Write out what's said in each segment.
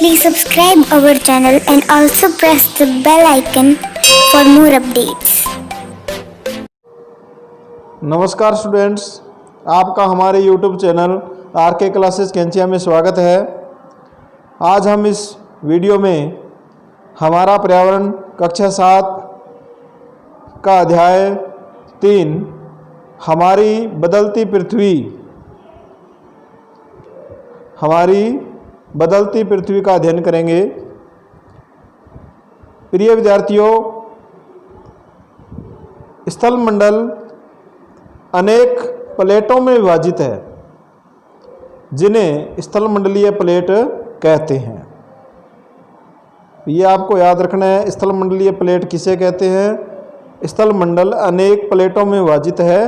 Please subscribe our channel and also press the bell icon for more updates. नमस्कार students, आपका हमारे YouTube channel RK. Classes Kainchiya में स्वागत है। आज हम इस वीडियो में हमारा पर्यावरण कक्षा 7 का अध्याय 3 हमारी बदलती पृथ्वी का अध्ययन करेंगे। प्रिय विद्यार्थियों, स्थल मंडल अनेक प्लेटों में विभाजित है, जिन्हें स्थल मंडलीय प्लेट कहते हैं। ये आपको याद रखना है, स्थल मंडलीय प्लेट किसे कहते हैं। स्थल मंडल अनेक प्लेटों में विभाजित है,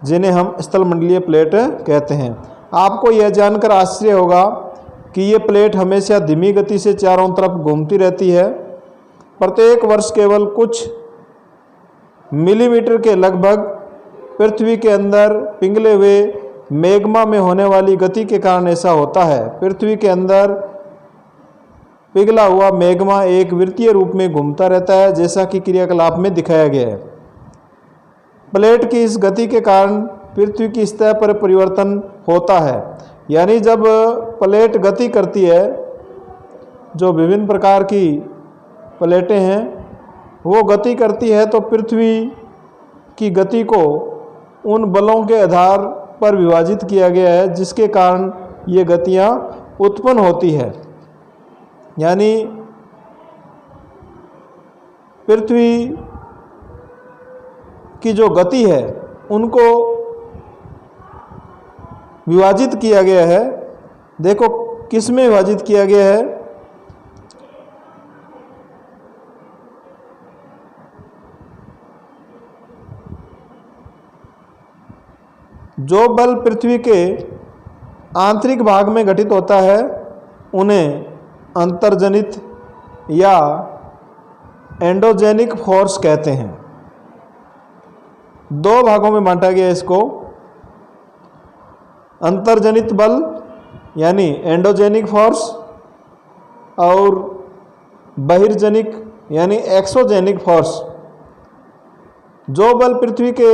जिन्हें हम स्थल मंडलीय प्लेट कहते हैं। आपको यह जानकर आश्चर्य होगा कि ये प्लेट हमेशा धीमी गति से चारों तरफ घूमती रहती है। प्रत्येक वर्ष केवल कुछ मिलीमीटर के लगभग पृथ्वी के अंदर पिघले हुए मैग्मा में होने वाली गति के कारण ऐसा होता है। पृथ्वी के अंदर पिघला हुआ मैग्मा एक वृत्तीय रूप में घूमता रहता है, जैसा कि क्रियाकलाप में दिखाया गया है। प्लेट की इस गति के कारण पृथ्वी की सतह पर परिवर्तन होता है। यानी जब प्लेट गति करती है, जो विभिन्न प्रकार की प्लेटें हैं वो गति करती है, तो पृथ्वी की गति को उन बलों के आधार पर विभाजित किया गया है, जिसके कारण ये गतियाँ उत्पन्न होती है। यानी पृथ्वी की जो गति है उनको विभाजित किया गया है। देखो किस में विभाजित किया गया है। जो बल पृथ्वी के आंतरिक भाग में घटित होता है उन्हें अंतर्जनित या एंडोजेनिक फोर्स कहते हैं। दो भागों में बांटा गया इसको। अंतर्जनित बल यानी एंडोजेनिक फोर्स और बहिर्जनिक यानी एक्सोजेनिक फोर्स। जो बल पृथ्वी के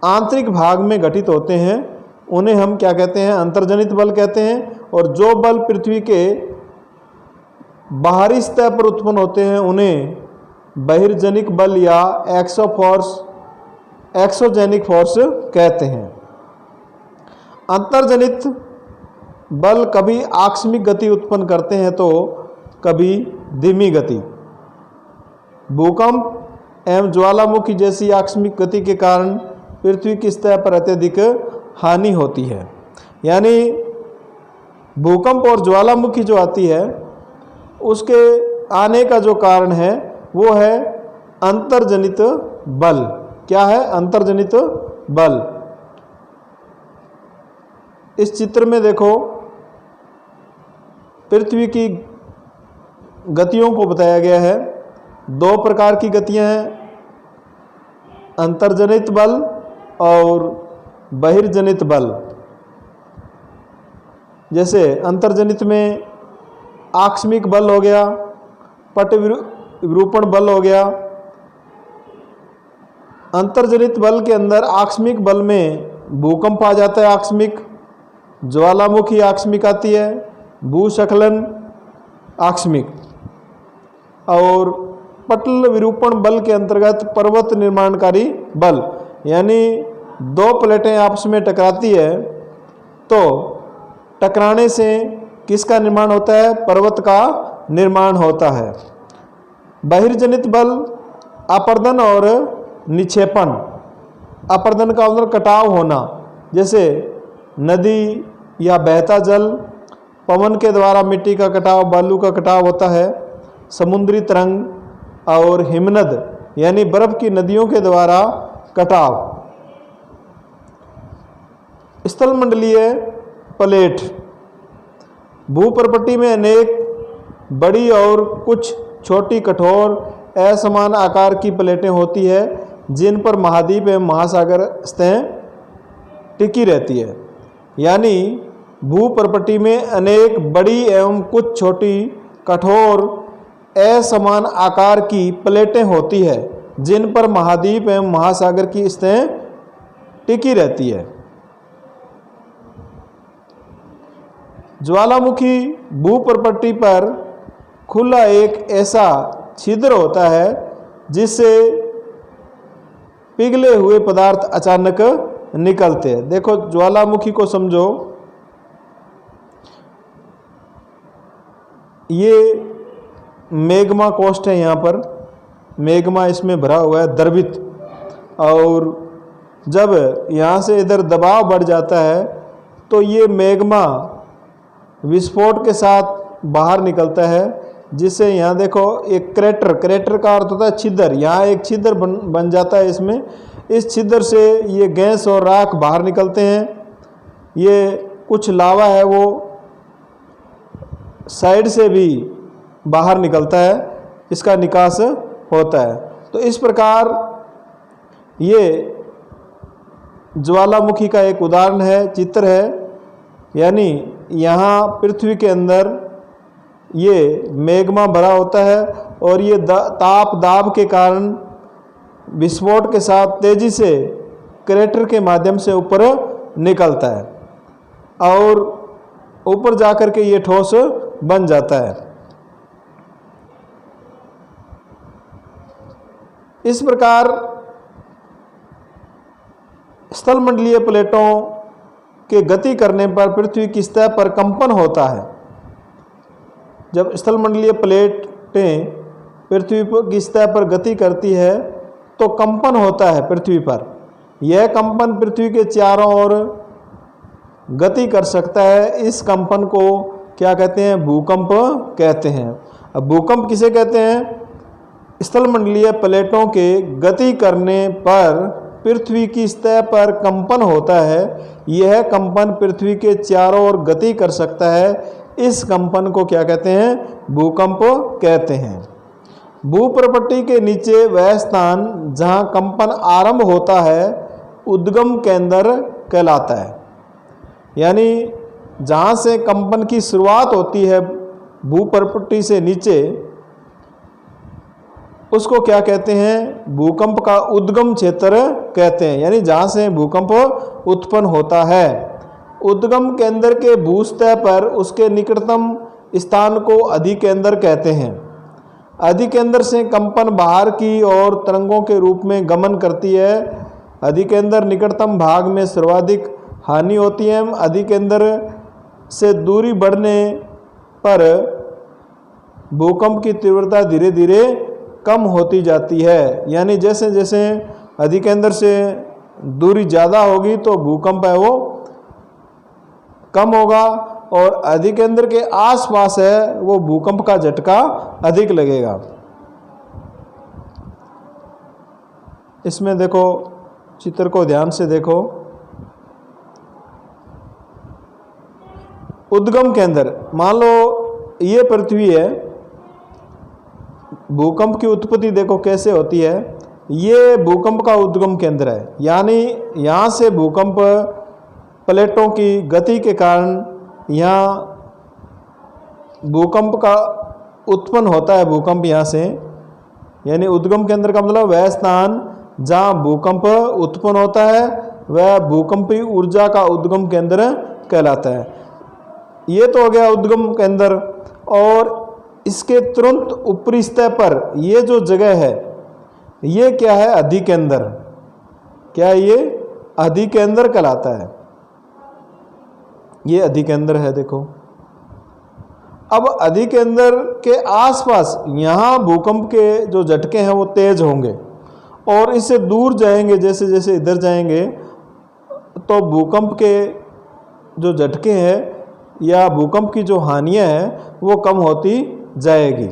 आंतरिक भाग में घटित होते हैं उन्हें हम क्या कहते हैं, अंतर्जनित बल कहते हैं। और जो बल पृथ्वी के बाहरी सतह पर उत्पन्न होते हैं उन्हें बहिर्जनिक बल या एक्सोजेनिक फोर्स कहते हैं। अंतर्जनित बल कभी आकस्मिक गति उत्पन्न करते हैं तो कभी धीमी गति। भूकंप एवं ज्वालामुखी जैसी आकस्मिक गति के कारण पृथ्वी की सतह पर अत्यधिक हानि होती है। यानी भूकंप और ज्वालामुखी जो आती है उसके आने का जो कारण है वो है अंतर्जनित बल। क्या है? अंतर्जनित बल। इस चित्र में देखो पृथ्वी की गतियों को बताया गया है। दो प्रकार की गतियां हैं, अंतर्जनित बल और बहिर्जनित बल। जैसे अंतर्जनित में आकस्मिक बल हो गया, पट विरूपण बल हो गया। अंतर्जनित बल के अंदर आकस्मिक बल में भूकंप आ जाता है, आकस्मिक ज्वालामुखी आकस्मिक आती है, भूस्खलन आकस्मिक। और पटल विरूपण बल के अंतर्गत पर्वत निर्माणकारी बल। यानी दो प्लेटें आपस में टकराती है तो टकराने से किसका निर्माण होता है? पर्वत का निर्माण होता है। बहिर्जनित बल अपर्दन और निक्षेपण। अपर्दन का मतलब कटाव होना, जैसे नदी या बहता जल, पवन के द्वारा मिट्टी का कटाव, बालू का कटाव होता है। समुद्री तरंग और हिमनद यानी बर्फ की नदियों के द्वारा कटाव। स्थल मंडलीय प्लेट। भूप्रपट्टी में अनेक बड़ी और कुछ छोटी कठोर असमान आकार की प्लेटें होती है, जिन पर महाद्वीप एवं महासागर सतह टिकी रहती है। यानी भूपर्पटी में अनेक बड़ी एवं कुछ छोटी कठोर असमान आकार की प्लेटें होती है जिन पर महाद्वीप एवं महासागर की सतह टिकी रहती है। ज्वालामुखी भूपर्पटी पर खुला एक ऐसा छिद्र होता है जिससे पिघले हुए पदार्थ अचानक निकलते हैं। देखो ज्वालामुखी को समझो, ये मैग्मा कोष्ठ है, यहाँ पर मैग्मा इसमें भरा हुआ है द्रवित, और जब यहाँ से इधर दबाव बढ़ जाता है तो ये मैग्मा विस्फोट के साथ बाहर निकलता है, जिससे यहाँ देखो एक क्रेटर का अर्थ होता है छिद्र, यहाँ एक छिद्र बन जाता है इसमें। इस छिद्र से ये गैस और राख बाहर निकलते हैं। ये कुछ लावा है वो साइड से भी बाहर निकलता है, इसका निकास होता है। तो इस प्रकार ये ज्वालामुखी का एक उदाहरण है, चित्र है। यानी यहाँ पृथ्वी के अंदर ये मैग्मा भरा होता है और ये ताप दाब के कारण विस्फोट के साथ तेजी से क्रेटर के माध्यम से ऊपर निकलता है और ऊपर जाकर के ये ठोस बन जाता है। इस प्रकार स्थलमंडलीय प्लेटों के गति करने पर पृथ्वी की सतह पर कंपन होता है। जब स्थलमंडलीय प्लेटें पृथ्वी की सतह पर गति करती है तो कंपन होता है पृथ्वी पर। यह कंपन पृथ्वी के चारों ओर गति कर सकता है। इस कंपन को क्या कहते हैं? भूकंप कहते हैं। अब भूकंप किसे कहते हैं? स्थलमंडलीय प्लेटों के गति करने पर पृथ्वी की सतह पर कंपन होता है। यह कंपन पृथ्वी के चारों ओर गति कर सकता है। इस कंपन को क्या कहते हैं? भूकंप कहते हैं। भूपर्पटी के नीचे वह स्थान जहां कंपन आरंभ होता है उद्गम केंद्र कहलाता है। यानी जहां से कंपन की शुरुआत होती है भूपर्पटी से नीचे, उसको क्या कहते हैं? भूकंप का उद्गम क्षेत्र कहते हैं। यानी जहां से भूकंप उत्पन्न होता है। उद्गम केंद्र के भूसतह पर उसके निकटतम स्थान को अधिकेंद्र कहते हैं। अधिकेंद्र से कंपन बाहर की ओर तरंगों के रूप में गमन करती है। अधिकेंद्र निकटतम भाग में सर्वाधिक हानि होती है। अधिकेंद्र से दूरी बढ़ने पर भूकंप की तीव्रता धीरे धीरे कम होती जाती है। यानी जैसे जैसे अधिकेंद्र से दूरी ज़्यादा होगी तो भूकंप है वो कम होगा, और अधिकेंद्र के आसपास है वो भूकंप का झटका अधिक लगेगा। इसमें देखो, चित्र को ध्यान से देखो। उद्गम केंद्र, मान लो ये पृथ्वी है, भूकंप की उत्पत्ति देखो कैसे होती है। ये भूकंप का उद्गम केंद्र है। यानी यहाँ से भूकंप प्लेटों की गति के कारण यहाँ भूकंप का उत्पन्न होता है। भूकंप यहाँ से, यानी उद्गम केंद्र का मतलब वह स्थान जहाँ भूकंप उत्पन्न होता है वह भूकंपी ऊर्जा का उद्गम केंद्र कहलाता है। ये तो हो गया उद्गम केंद्र। और इसके तुरंत ऊपरी सतह पर ये जो जगह है ये क्या है? अधिकेंद्र। क्या ये? अधिकेंद्र कहलाता है। ये अधिकेंद्र है देखो। अब अधिकेंद्र के आसपास यहाँ भूकंप के जो झटके हैं वो तेज होंगे और इससे दूर जाएंगे, जैसे जैसे इधर जाएंगे तो भूकंप के जो झटके हैं या भूकंप की जो हानियाँ हैं वो कम होती जाएगी।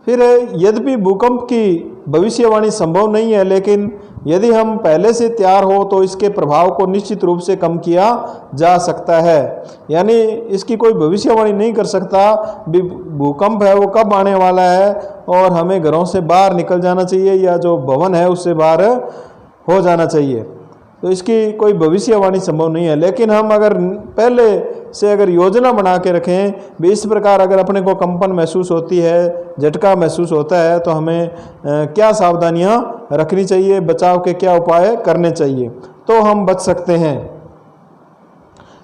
फिर यद्यपि भूकंप की भविष्यवाणी संभव नहीं है, लेकिन यदि हम पहले से तैयार हो तो इसके प्रभाव को निश्चित रूप से कम किया जा सकता है। यानी इसकी कोई भविष्यवाणी नहीं कर सकता भूकंप है वो कब आने वाला है और हमें घरों से बाहर निकल जाना चाहिए या जो भवन है उससे बाहर हो जाना चाहिए। तो इसकी कोई भविष्यवाणी संभव नहीं है। लेकिन हम अगर पहले से अगर योजना बना के रखें भी इस प्रकार अगर अपने को कंपन महसूस होती है, झटका महसूस होता है, तो हमें क्या सावधानियां रखनी चाहिए, बचाव के क्या उपाय करने चाहिए, तो हम बच सकते हैं।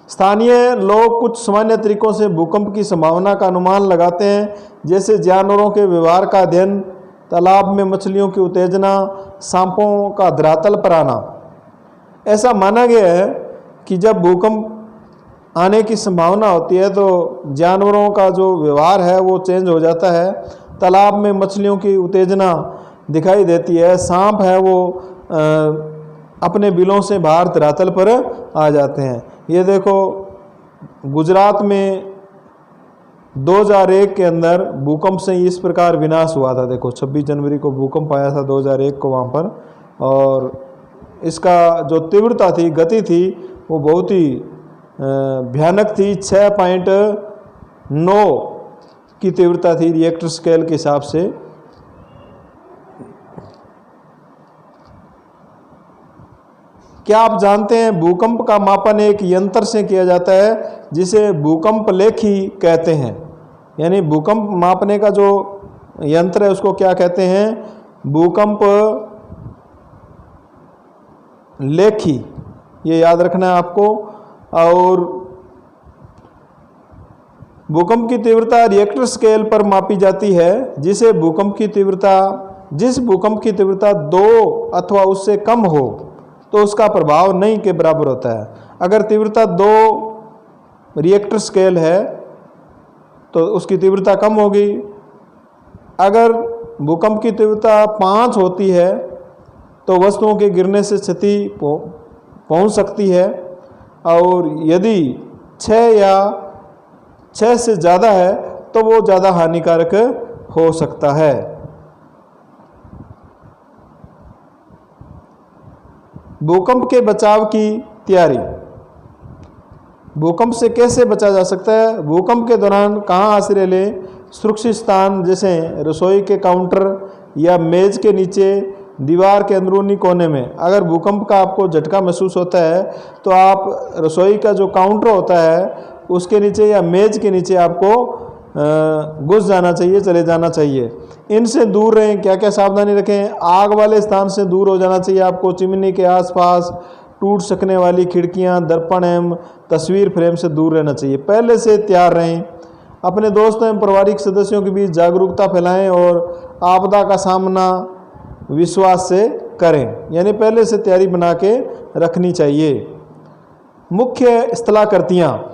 स्थानीय लोग कुछ सामान्य तरीकों से भूकंप की संभावना का अनुमान लगाते हैं, जैसे जानवरों के व्यवहार का अध्ययन, तालाब में मछलियों की उत्तेजना, सांपों का धरातल पर आना। ऐसा माना गया है कि जब भूकंप आने की संभावना होती है तो जानवरों का जो व्यवहार है वो चेंज हो जाता है, तालाब में मछलियों की उत्तेजना दिखाई देती है, सांप है वो अपने बिलों से बाहर धरातल पर आ जाते हैं। ये देखो गुजरात में 2001 के अंदर भूकंप से इस प्रकार विनाश हुआ था। देखो 26 जनवरी को भूकंप आया था 2001 को वहाँ पर, और इसका जो तीव्रता थी, गति थी, वो बहुत ही भयानक थी। 6.9 की तीव्रता थी रिएक्टर स्केल के हिसाब से। क्या आप जानते हैं भूकंप का मापन एक यंत्र से किया जाता है जिसे भूकंप लेखी कहते हैं। यानी भूकंप मापने का जो यंत्र है उसको क्या कहते हैं? भूकंप लेखी, ये याद रखना है आपको। और भूकंप की तीव्रता रिएक्टर स्केल पर मापी जाती है, जिस भूकंप की तीव्रता 2 अथवा उससे कम हो तो उसका प्रभाव नहीं के बराबर होता है। अगर तीव्रता 2 रिएक्टर स्केल है तो उसकी तीव्रता कम होगी। अगर भूकंप की तीव्रता 5 होती है तो वस्तुओं के गिरने से क्षति पहुंच सकती है, और यदि 6 से ज़्यादा है तो वो ज़्यादा हानिकारक हो सकता है। भूकंप के बचाव की तैयारी। भूकंप से कैसे बचा जा सकता है? भूकंप के दौरान कहाँ आश्रय लें? सुरक्षित स्थान जैसे रसोई के काउंटर या मेज के नीचे, दीवार के अंदरूनी कोने में। अगर भूकंप का आपको झटका महसूस होता है तो आप रसोई का जो काउंटर होता है उसके नीचे या मेज के नीचे आपको घुस जाना चाहिए, चले जाना चाहिए। इनसे दूर रहें। क्या क्या सावधानी रखें? आग वाले स्थान से दूर हो जाना चाहिए आपको। चिमनी के आसपास, टूट सकने वाली खिड़कियां, दर्पण एवं तस्वीर फ्रेम से दूर रहना चाहिए। पहले से तैयार रहें। अपने दोस्तों एवं पारिवारिक सदस्यों के बीच जागरूकता फैलाएं और आपदा का सामना विश्वास से करें। यानी पहले से तैयारी बना के रखनी चाहिए। मुख्य स्थलाकृतियाँ।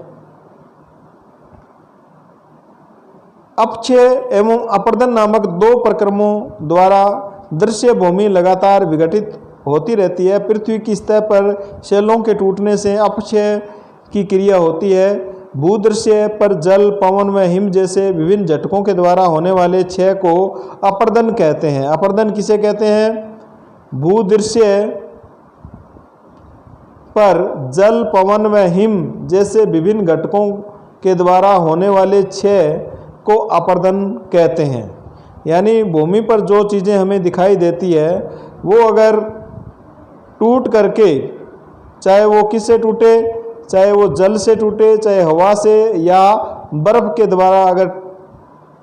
अपक्षय एवं अपर्दन नामक 2 प्रक्रमों द्वारा दृश्य भूमि लगातार विघटित होती रहती है। पृथ्वी की सतह पर शैलों के टूटने से अपक्षय की क्रिया होती है। भूदृश्य पर जल, पवन व हिम जैसे विभिन्न झटकों के द्वारा होने वाले क्षय को अपर्दन कहते हैं। अपर्दन किसे कहते हैं? भूदृश्य पर जल, पवन व हिम जैसे विभिन्न घटकों के द्वारा होने वाले क्षय को अपर्दन कहते हैं। यानी भूमि पर जो चीज़ें हमें दिखाई देती है वो अगर टूट करके, चाहे वो किससे टूटे, चाहे वो जल से टूटे, चाहे हवा से या बर्फ के द्वारा अगर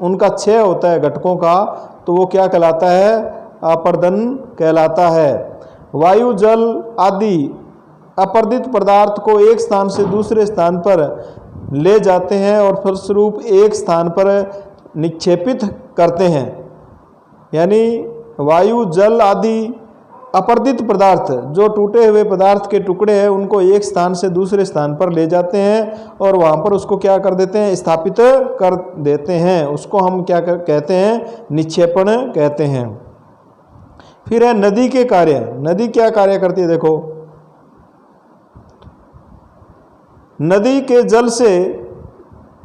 उनका क्षय होता है घटकों का, तो वो क्या कहलाता है? अपर्दन कहलाता है। वायु, जल आदि अपर्दित पदार्थ को एक स्थान से दूसरे स्थान पर ले जाते हैं और फलस्वरूप एक स्थान पर निक्षेपित करते हैं। यानी वायु, जल आदि अपर्दित पदार्थ, जो टूटे हुए पदार्थ के टुकड़े हैं, उनको एक स्थान से दूसरे स्थान पर ले जाते हैं और वहाँ पर उसको क्या कर देते हैं? स्थापित कर देते हैं। उसको हम क्या कहते हैं? निक्षेपण कहते हैं। फिर है नदी के कार्य। नदी क्या कार्य करती है? देखो, नदी के जल से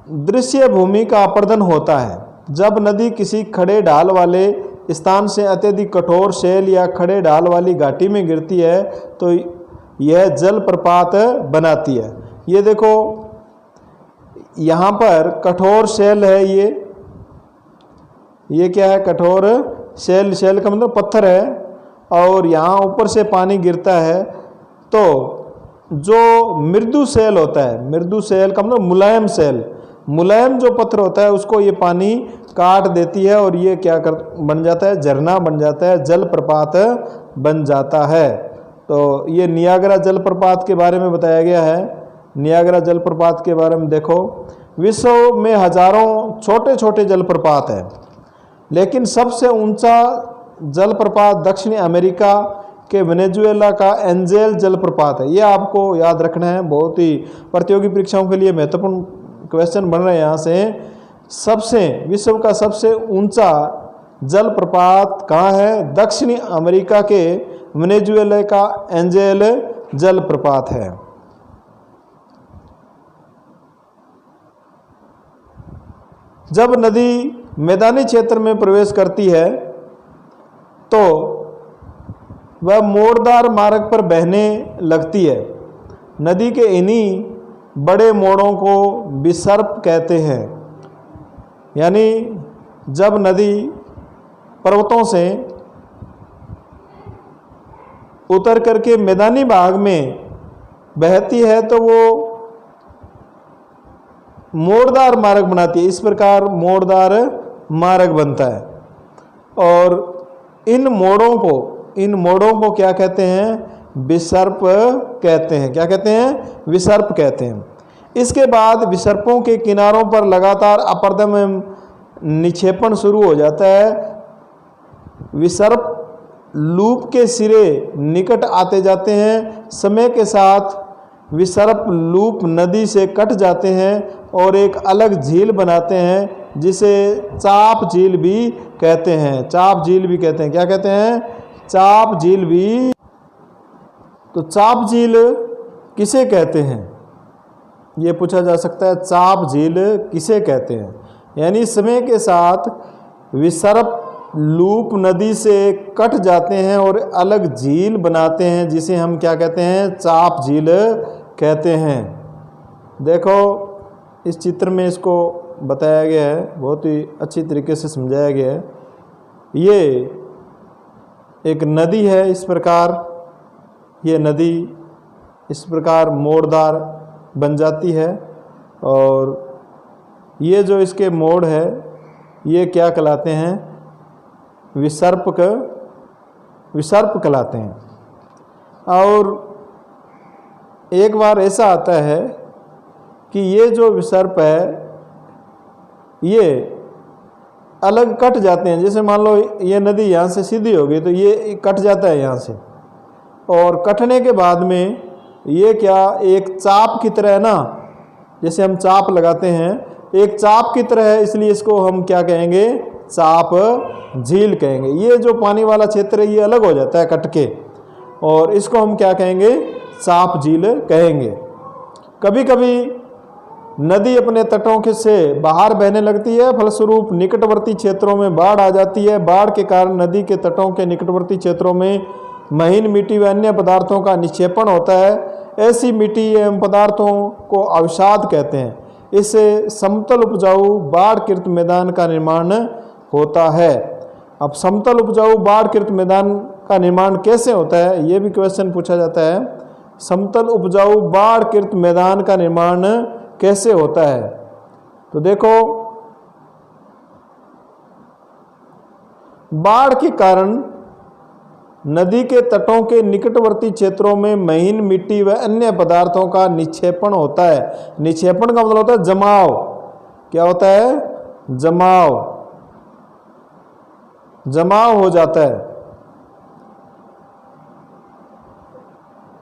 दृश्य भूमि का अपर्दन होता है। जब नदी किसी खड़े ढाल वाले स्थान से अत्यधिक कठोर शैल या खड़े ढाल वाली घाटी में गिरती है तो यह जलप्रपात बनाती है। ये देखो यहाँ पर कठोर शैल है, ये क्या है, कठोर शैल, शैल का मतलब पत्थर है, और यहाँ ऊपर से पानी गिरता है। तो जो मृदु शैल होता है, मृदु शैल का मतलब मुलायम शैल, मुलायम जो पत्थर होता है उसको ये पानी काट देती है और ये क्या कर बन जाता है, झरना बन जाता है, जलप्रपात बन जाता है। तो ये नियाग्रा जलप्रपात के बारे में बताया गया है। नियाग्रा जलप्रपात के बारे में देखो, विश्व में हजारों छोटे छोटे जलप्रपात हैं, लेकिन सबसे ऊंचा जलप्रपात दक्षिणी अमेरिका के वेनेजुएला का एंजेल जलप्रपात है। ये आपको याद रखना है, बहुत ही प्रतियोगी परीक्षाओं के लिए महत्वपूर्ण क्वेश्चन बन रहे हैं यहाँ से। सबसे विश्व का सबसे ऊंचा जलप्रपात कहाँ है? दक्षिणी अमेरिका के वेनेजुएला का एंजेल जलप्रपात है। जब नदी मैदानी क्षेत्र में प्रवेश करती है तो वह मोड़दार मार्ग पर बहने लगती है। नदी के इन्हीं बड़े मोड़ों को विसर्प कहते हैं। यानी जब नदी पर्वतों से उतर करके मैदानी भाग में बहती है तो वो मोड़दार मार्ग बनाती है। इस प्रकार मोड़दार मार्ग बनता है। और इन मोड़ों को क्या कहते हैं? विसर्प कहते हैं। क्या कहते हैं? विसर्प कहते हैं। इसके बाद विसर्पों के किनारों पर लगातार अपरदन एवं निक्षेपण शुरू हो जाता है। विसर्प लूप के सिरे निकट आते जाते हैं। समय के साथ विसर्प लूप नदी से कट जाते हैं और एक अलग झील बनाते हैं जिसे चाप झील भी कहते हैं। चाप झील भी कहते हैं। क्या कहते हैं? चाप झील भी। तो चाप झील किसे कहते हैं? ये पूछा जा सकता है, चाप झील किसे कहते हैं? यानी समय के साथ विसर्प लूप नदी से कट जाते हैं और अलग झील बनाते हैं जिसे हम क्या कहते हैं? चाप झील कहते हैं। देखो इस चित्र में इसको बताया गया है, बहुत ही अच्छी तरीके से समझाया गया है। ये एक नदी है, इस प्रकार ये नदी इस प्रकार मोड़दार बन जाती है और ये जो इसके मोड़ है ये क्या कहलाते हैं? विसर्प कहलाते हैं। और एक बार ऐसा आता है कि ये जो विसर्प है ये अलग कट जाते हैं। जैसे मान लो ये नदी यहाँ से सीधी हो गई तो ये कट जाता है यहाँ से, और कटने के बाद में ये क्या एक चाप की तरह है ना, जैसे हम चाप लगाते हैं, एक चाप की तरह है, इसलिए इसको हम क्या कहेंगे? चाप झील कहेंगे। ये जो पानी वाला क्षेत्र है ये अलग हो जाता है कट के, और इसको हम क्या कहेंगे? चाप झील कहेंगे। कभी कभी नदी अपने तटों के से बाहर बहने लगती है, फलस्वरूप निकटवर्ती क्षेत्रों में बाढ़ आ जाती है। बाढ़ के कारण नदी के तटों के निकटवर्ती क्षेत्रों में महीन मिट्टी व अन्य पदार्थों का निक्षेपण होता है। ऐसी मिट्टी एवं पदार्थों को अवसाद कहते हैं। इससे समतल उपजाऊ बाढ़कृत मैदान का निर्माण होता है। अब समतल उपजाऊ बाढ़कृत मैदान का निर्माण कैसे होता है, ये भी क्वेश्चन पूछा जाता है। समतल उपजाऊ बाढ़कृत मैदान का निर्माण कैसे होता है? तो देखो बाढ़ के कारण नदी के तटों के निकटवर्ती क्षेत्रों में महीन मिट्टी व अन्य पदार्थों का निक्षेपण होता है। निक्षेपण का मतलब होता है जमाव। क्या होता है? जमाव हो जाता है।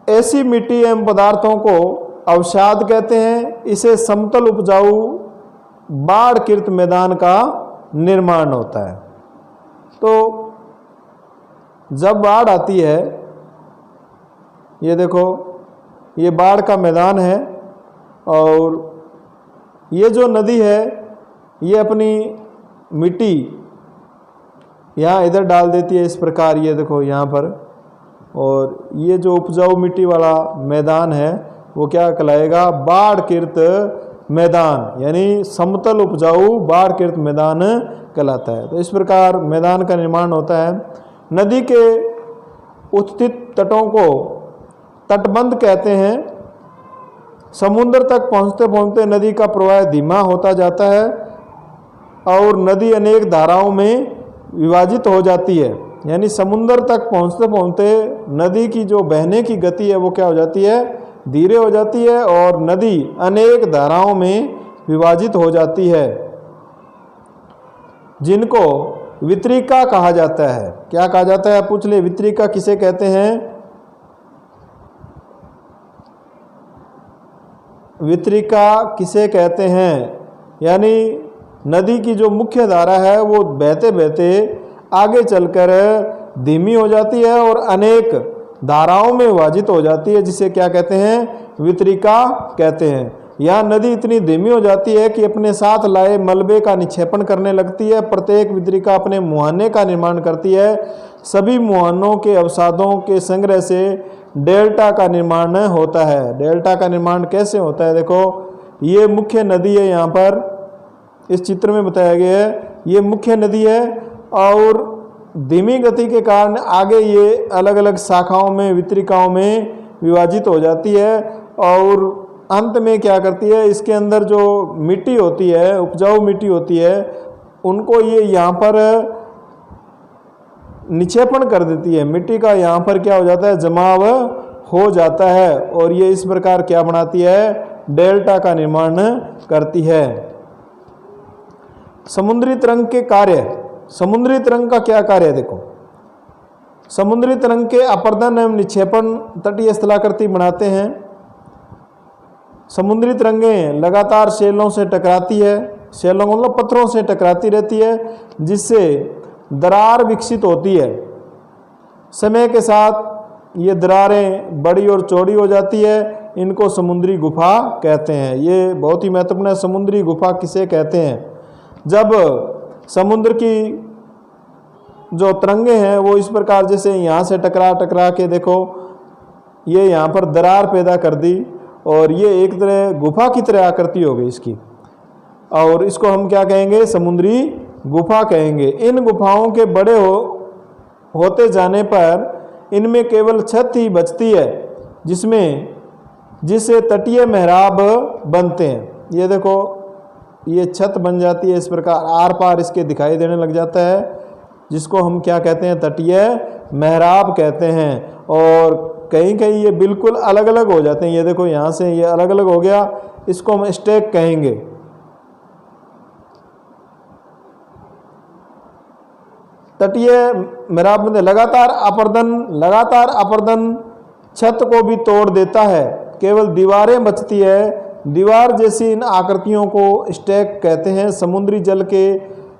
ऐसी मिट्टी एवं पदार्थों को अवसाद कहते हैं। इसे समतल उपजाऊ बाढ़कृत मैदान का निर्माण होता है। तो जब बाढ़ आती है, ये देखो ये बाढ़ का मैदान है, और ये जो नदी है ये अपनी मिट्टी यहाँ इधर डाल देती है इस प्रकार, ये देखो यहाँ पर। और ये जो उपजाऊ मिट्टी वाला मैदान है वो क्या कहलाएगा, बाढ़कृत मैदान, यानी समतल उपजाऊ बाढ़कृत मैदान कहलाता है। तो इस प्रकार मैदान का निर्माण होता है। नदी के उत्थित तटों को तटबंध कहते हैं। समुद्र तक पहुँचते पहुँचते नदी का प्रवाह धीमा होता जाता है और नदी अनेक धाराओं में विभाजित हो जाती है। यानी समुद्र तक पहुँचते पहुँचते नदी की जो बहने की गति है वो क्या हो जाती है, धीरे हो जाती है और नदी अनेक धाराओं में विभाजित हो जाती है, जिनको वितरिका कहा जाता है। क्या कहा जाता है, पूछ ले, वितरिका किसे कहते हैं? वितरिका किसे कहते हैं? यानी नदी की जो मुख्य धारा है वो बहते बहते आगे चलकर धीमी हो जाती है और अनेक धाराओं में विभाजित हो जाती है, जिसे क्या कहते हैं, वितरिका कहते हैं। यह नदी इतनी धीमी हो जाती है कि अपने साथ लाए मलबे का निक्षेपण करने लगती है। प्रत्येक वितरिका अपने मुहाने का निर्माण करती है। सभी मुहानों के अवसादों के संग्रह से डेल्टा का निर्माण होता है। डेल्टा का निर्माण कैसे होता है, देखो ये मुख्य नदी है, यहाँ पर इस चित्र में बताया गया है, ये मुख्य नदी है और धीमी गति के कारण आगे ये अलग अलग शाखाओं में, वितरिकाओं में विभाजित हो जाती है और अंत में क्या करती है, इसके अंदर जो मिट्टी होती है, उपजाऊ मिट्टी होती है, उनको ये यहाँ पर निक्षेपण कर देती है। मिट्टी का यहाँ पर क्या हो जाता है, जमाव हो जाता है और ये इस प्रकार क्या बनाती है, डेल्टा का निर्माण करती है। समुद्री तरंग के कार्य, समुद्री तरंग का क्या कार्य है, देखो समुद्री तरंग के अपर्दन एवं निक्षेपण तटीय स्थलाकृति बनाते हैं। समुद्री तरंगें लगातार शैलों से टकराती है, शैलों मतलब पत्थरों से टकराती रहती है, जिससे दरार विकसित होती है। समय के साथ ये दरारें बड़ी और चौड़ी हो जाती है, इनको समुद्री गुफा कहते हैं। ये बहुत ही महत्वपूर्ण है, समुद्री गुफा किसे कहते हैं। जब समुद्र की जो तरंगे हैं वो इस प्रकार जैसे यहाँ से टकरा के देखो ये यहाँ पर दरार पैदा कर दी और ये एक तरह गुफा की तरह आकृति हो गई इसकी, और इसको हम क्या कहेंगे, समुद्री गुफा कहेंगे। इन गुफाओं के बड़े होते जाने पर इनमें केवल छत ही बचती है, जिससे तटीय मेहराब बनते हैं। ये देखो ये छत बन जाती है, इस प्रकार आर पार इसके दिखाई देने लग जाता है, जिसको हम क्या कहते हैं, तटीय मेहराब कहते हैं। और कहीं कहीं ये बिल्कुल अलग अलग हो जाते हैं। ये देखो यहाँ से ये अलग अलग हो गया, इसको हम स्टैक कहेंगे। तटीय मेहराब में लगातार अपर्दन छत को भी तोड़ देता है, केवल दीवारें बचती है। दीवार जैसी इन आकृतियों को स्टैक कहते हैं। समुद्री जल के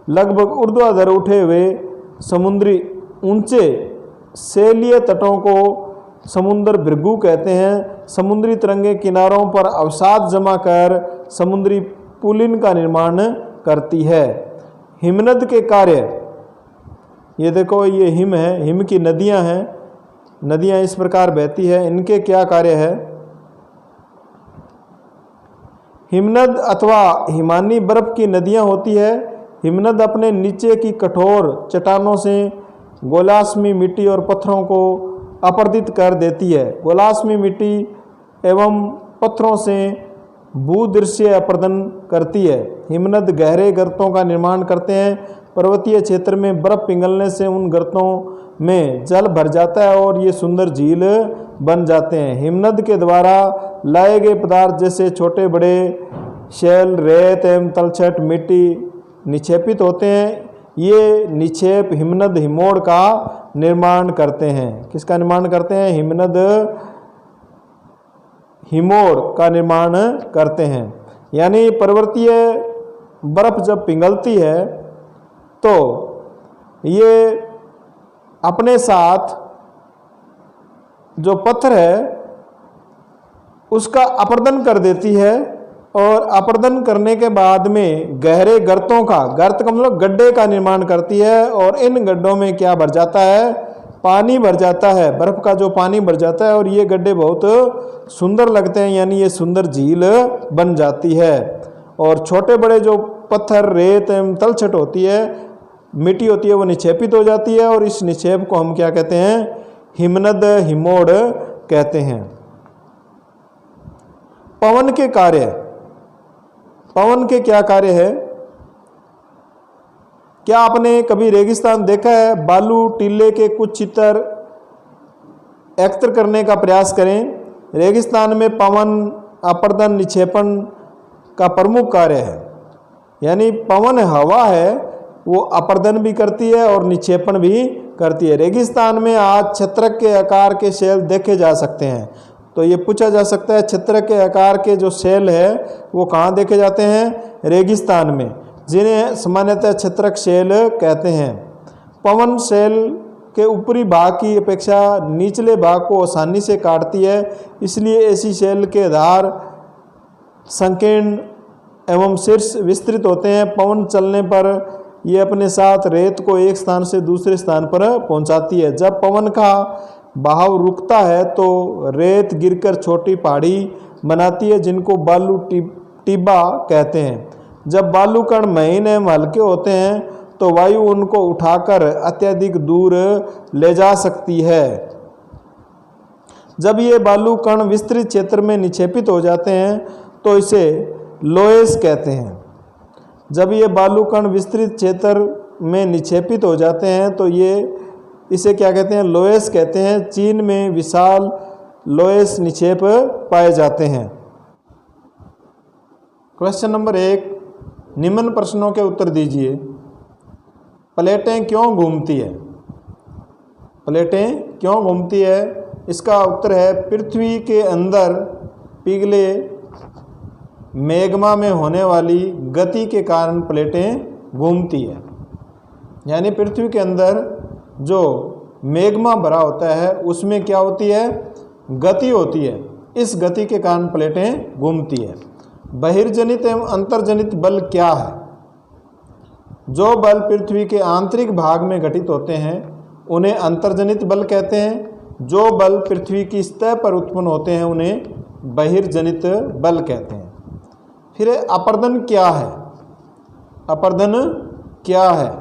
लगभग ऊर्ध्वाधर उठे हुए समुद्री ऊंचे शैलीय तटों को समुद्र भृगु कहते हैं। समुद्री तरंगे किनारों पर अवसाद जमा कर समुद्री पुलिन का निर्माण करती है। हिमनद के कार्य, ये देखो ये हिम है, हिम की नदियां हैं, नदियां इस प्रकार बहती है, इनके क्या कार्य है। हिमनद अथवा हिमानी बर्फ की नदियां होती है। हिमनद अपने नीचे की कठोर चट्टानों से गोलाश्मी मिट्टी और पत्थरों को अपरदित कर देती है। गोलाश्मी मिट्टी एवं पत्थरों से भूदृश्य अपर्दन करती है। हिमनद गहरे गर्तों का निर्माण करते हैं। पर्वतीय क्षेत्र में बर्फ पिघलने से उन गर्तों में जल भर जाता है और ये सुंदर झील बन जाते हैं। हिमनद के द्वारा लाए गए पदार्थ जैसे छोटे बड़े शैल, रेत एवं तलछट मिट्टी निक्षेपित होते हैं। ये निक्षेप हिमनद हिमोड़ का निर्माण करते हैं। किसका निर्माण करते हैं? हिमनद हिमोड़ का निर्माण करते हैं। यानी पर्वतीय बर्फ जब पिघलती है तो ये अपने साथ जो पत्थर है उसका अपरदन कर देती है और अपर्दन करने के बाद में गहरे गर्तों का, गर्त का मतलब गड्ढे का निर्माण करती है। और इन गड्ढों में क्या भर जाता है? पानी भर जाता है, बर्फ का जो पानी भर जाता है। और ये गड्ढे बहुत सुंदर लगते हैं, यानी ये सुंदर झील बन जाती है। और छोटे बड़े जो पत्थर, रेत एवं तलछट होती है, मिट्टी होती है, वो निक्षेपित हो जाती है। और इस निक्षेप को हम क्या कहते हैं? हिमनद, हिमोड़ कहते हैं। पवन के कार्य, पवन के क्या कार्य है? क्या आपने कभी रेगिस्तान देखा है? बालू टीले के कुछ चित्र एकत्र करने का प्रयास करें। रेगिस्तान में पवन अपर्दन निक्षेपण का प्रमुख कार्य है। यानी पवन हवा है, वो अपर्दन भी करती है और निक्षेपण भी करती है। रेगिस्तान में आज छत्रक के आकार के शैल देखे जा सकते हैं। तो ये पूछा जा सकता है, छत्रक के आकार के जो शैल है वो कहाँ देखे जाते हैं? रेगिस्तान में, जिन्हें सामान्यतः छत्रक शैल कहते हैं। पवन शैल के ऊपरी भाग की अपेक्षा निचले भाग को आसानी से काटती है, इसलिए ऐसी शैल के आधार संकीर्ण एवं शीर्ष विस्तृत होते हैं। पवन चलने पर ये अपने साथ रेत को एक स्थान से दूसरे स्थान पर पहुंचाती है। जब पवन का बहाव रुकता है तो रेत गिरकर छोटी पहाड़ी बनाती है, जिनको बालू टिब्बा कहते हैं। जब बालू कण महीन एवं हल्के होते हैं तो वायु उनको उठाकर अत्यधिक दूर ले जा सकती है। जब ये बालू कण विस्तृत क्षेत्र में निक्षेपित हो जाते हैं तो इसे लोएस कहते हैं। जब ये बालू कण विस्तृत क्षेत्र में निक्षेपित हो जाते हैं तो ये इसे क्या कहते हैं? लोएस कहते हैं। चीन में विशाल लोएस निक्षेप पाए जाते हैं। क्वेश्चन नंबर 1, निम्न प्रश्नों के उत्तर दीजिए। प्लेटें क्यों घूमती है? प्लेटें क्यों घूमती है? इसका उत्तर है पृथ्वी के अंदर पिघले मैग्मा में होने वाली गति के कारण प्लेटें घूमती है। यानी पृथ्वी के अंदर जो मैग्मा भरा होता है उसमें क्या होती है? गति होती है। इस गति के कारण प्लेटें घूमती है। बहिर्जनित एवं अंतर्जनित बल क्या है? जो बल पृथ्वी के आंतरिक भाग में घटित होते हैं उन्हें अंतर्जनित बल कहते हैं। जो बल पृथ्वी की सतह पर उत्पन्न होते हैं उन्हें बहिर्जनित बल कहते हैं। फिर अपर्दन क्या है? अपर्दन क्या है?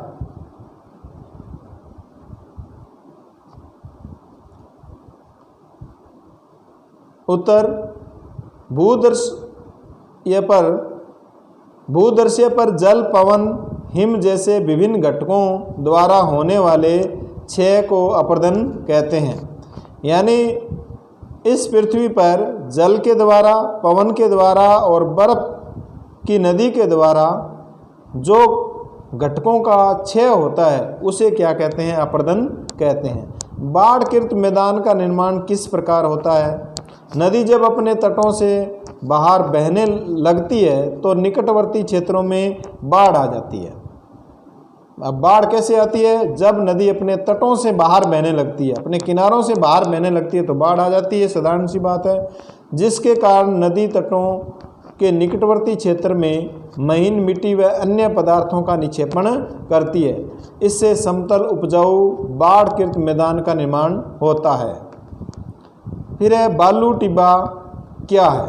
उत्तर, भूदृश्य पर जल, पवन, हिम जैसे विभिन्न घटकों द्वारा होने वाले क्षय को अपर्दन कहते हैं। यानी इस पृथ्वी पर जल के द्वारा, पवन के द्वारा और बर्फ की नदी के द्वारा जो घटकों का क्षय होता है उसे क्या कहते हैं? अपर्दन कहते हैं। बाढ़कृत मैदान का निर्माण किस प्रकार होता है? नदी जब अपने तटों से बाहर बहने लगती है तो निकटवर्ती क्षेत्रों में बाढ़ आ जाती है। अब बाढ़ कैसे आती है? जब नदी अपने तटों से बाहर बहने लगती है, अपने किनारों से बाहर बहने लगती है तो बाढ़ आ जाती है, साधारण सी बात है। जिसके कारण नदी तटों के निकटवर्ती क्षेत्र में महीन मिट्टी व अन्य पदार्थों का निक्षेपण करती है। इससे समतल उपजाऊ बाढ़कृत मैदान का निर्माण होता है। फिर है बालू टिब्बा क्या है?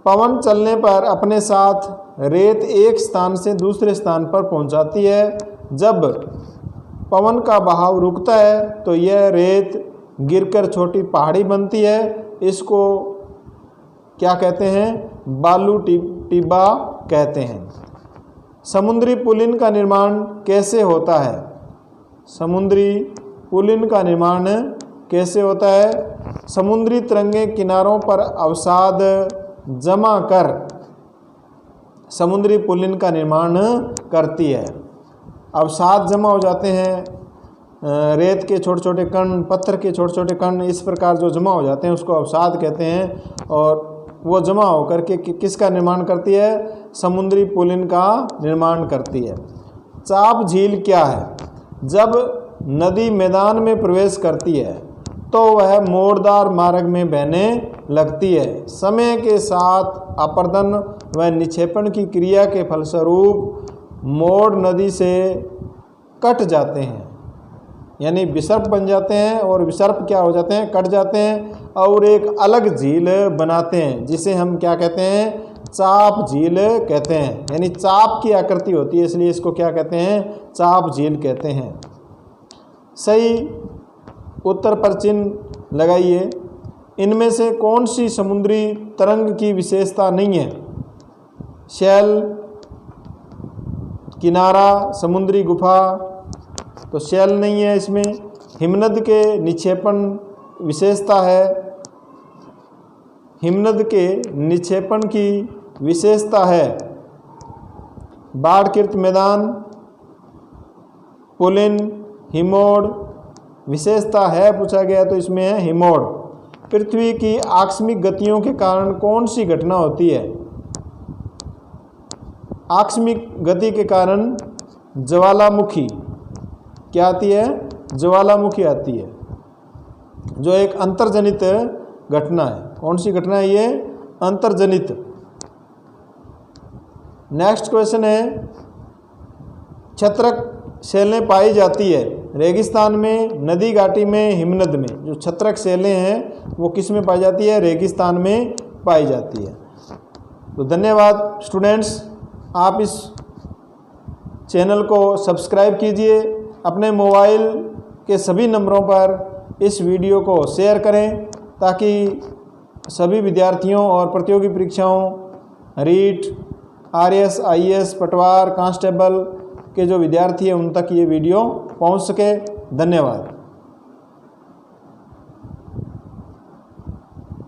पवन चलने पर अपने साथ रेत एक स्थान से दूसरे स्थान पर पहुंचाती है। जब पवन का बहाव रुकता है तो यह रेत गिरकर छोटी पहाड़ी बनती है। इसको क्या कहते हैं? बालू टिब्बा कहते हैं। समुद्री पुलिन का निर्माण कैसे होता है? समुद्री पुलिन का निर्माण कैसे होता है? समुद्री तरंगें किनारों पर अवसाद जमा कर समुद्री पुलिन का निर्माण करती है। अवसाद जमा हो जाते हैं, रेत के छोटे छोटे कण, पत्थर के छोटे छोटे कण इस प्रकार जो जमा हो जाते हैं उसको अवसाद कहते हैं। और वो जमा होकर के किसका निर्माण करती है? समुद्री पुलिन का निर्माण करती है। चाप झील क्या है? जब नदी मैदान में प्रवेश करती है तो वह मोड़दार मार्ग में बहने लगती है। समय के साथ अपर्दन व निक्षेपण की क्रिया के फलस्वरूप मोड़ नदी से कट जाते हैं, यानी विसर्प बन जाते हैं और विसर्प क्या हो जाते हैं, कट जाते हैं और एक अलग झील बनाते हैं, जिसे हम क्या कहते हैं, चाप झील कहते हैं। यानी चाप की आकृति होती है, इसलिए इसको क्या कहते हैं, चाप झील कहते हैं। सही उत्तर पर चिन्ह लगाइए। इनमें से कौन सी समुद्री तरंग की विशेषता नहीं है? शैल, किनारा, समुद्री गुफा, तो शैल नहीं है इसमें। हिमनद के निक्षेपण विशेषता है, हिमनद के निक्षेपण की विशेषता है। बाढ़कृत मैदान, पुलिन, हिमोड़, विशेषता है पूछा गया तो इसमें है हिमोड़। पृथ्वी की आकस्मिक गतियों के कारण कौन सी घटना होती है? आकस्मिक गति के कारण ज्वालामुखी क्या आती है? ज्वालामुखी आती है, जो एक अंतर्जनित घटना है। कौन सी घटना है ये? अंतर्जनित। नेक्स्ट क्वेश्चन है, छत्रक शैलें पाई जाती है रेगिस्तान में, नदी घाटी में, हिमनद में। जो छत्रक शैलें हैं वो किस में पाई जाती है? रेगिस्तान में पाई जाती है। तो धन्यवाद स्टूडेंट्स, आप इस चैनल को सब्सक्राइब कीजिए, अपने मोबाइल के सभी नंबरों पर इस वीडियो को शेयर करें ताकि सभी विद्यार्थियों और प्रतियोगी परीक्षाओं रीट, आरएस, आईएएस, पटवार, कांस्टेबल के जो विद्यार्थी हैं उन तक ये वीडियो पहुंच सके। धन्यवाद।